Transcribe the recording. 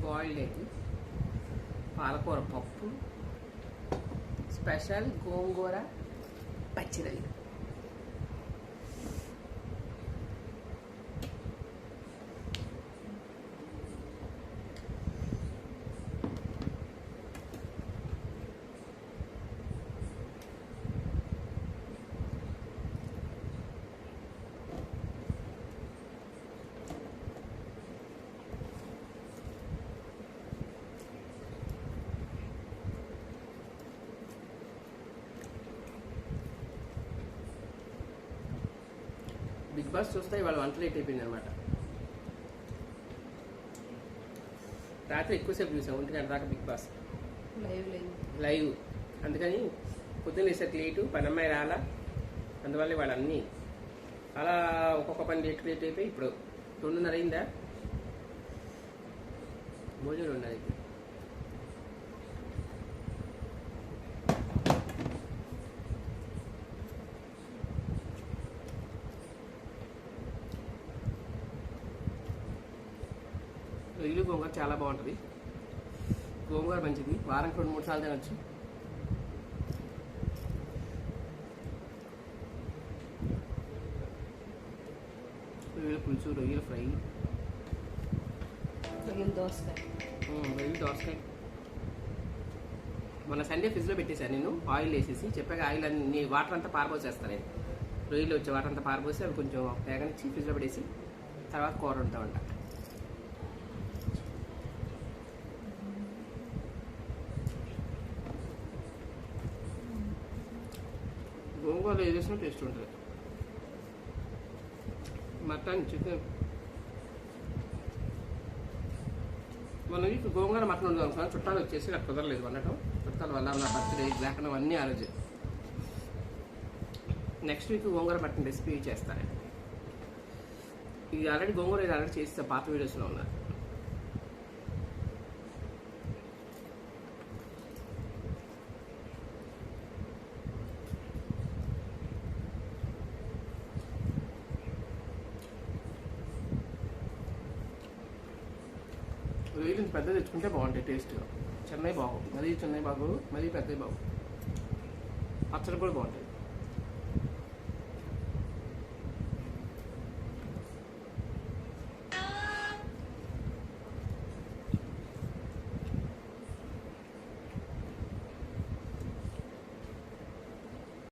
Boiled egg, పాలకూర పప్పు, special గోంగూర పచ్చిరొయ్యలు. Big boss చూస్తే ఇవాళ వంట లేట్ అయిపోయింది అనమాట. రాత్రి ఎక్కువసేపు చూసాం, 1 గంట దాకా బిగ్ బాస్ లైవ్. అందుకని పొద్దున్న వేసేది లేటు, పని అమ్మాయి రాలా, అందువల్ల వాళ్ళు అన్నీ అలా ఒక్కొక్క పని లేట్ అయిపోయి ఇప్పుడు 2:30 అయిందా, భోజనం 2:30 అయిపోయింది. రొయ్యలు గోంగూర చాలా బాగుంటుంది. గోంగూర మంచిది, వారానికి 2-3 సార్లు తినచ్చు. రొయ్యల పులుసు, రొయ్యల ఫ్రై, రొయ్యల దోసకాయ. మొన్న సండే ఫ్రిడ్జ్లో పెట్టేశాను నేను, ఆయిల్ వేసేసి. చెప్పాక ఆయిల్ అన్ని వాటర్ అంతా పారబోసేస్తాను నేను. రొయ్యలు వచ్చే వాటర్ అంతా పారబోసి అవి కొంచెం వేగనిచ్చి ఫ్రిడ్జ్లో పెట్టేసి తర్వాత కూర వండుతామంట. గోంగూర ఏది వేసినా టేస్ట్ ఉంటుంది. మటన్, చికెన్, మొన్న వీక్ గోంగూర మటన్ ఉండదు అనుకున్నాను. చుట్టాలు వచ్చేసి నాకు కుదరలేదు వండటం. చుట్టాల వల్ల నా బర్త్డే లేఖనం అన్నీ ఆ రోజు. నెక్స్ట్ వీక్ గోంగూర మటన్ రెసిపీ చేస్తాను. ఇది ఆల్రెడీ గోంగూర ఆల్రెడీ చేస్తే పాత వీడియోస్లో ఉన్నారు. రొయ్యలు పెద్ద తెచ్చుకుంటే బాగుంటాయి టేస్ట్గా. చెన్నై బాగు, మరీ చెన్నై బాగు, మరీ పెద్దవి బాగు. పచ్చడి కూడా బాగుంటాయి.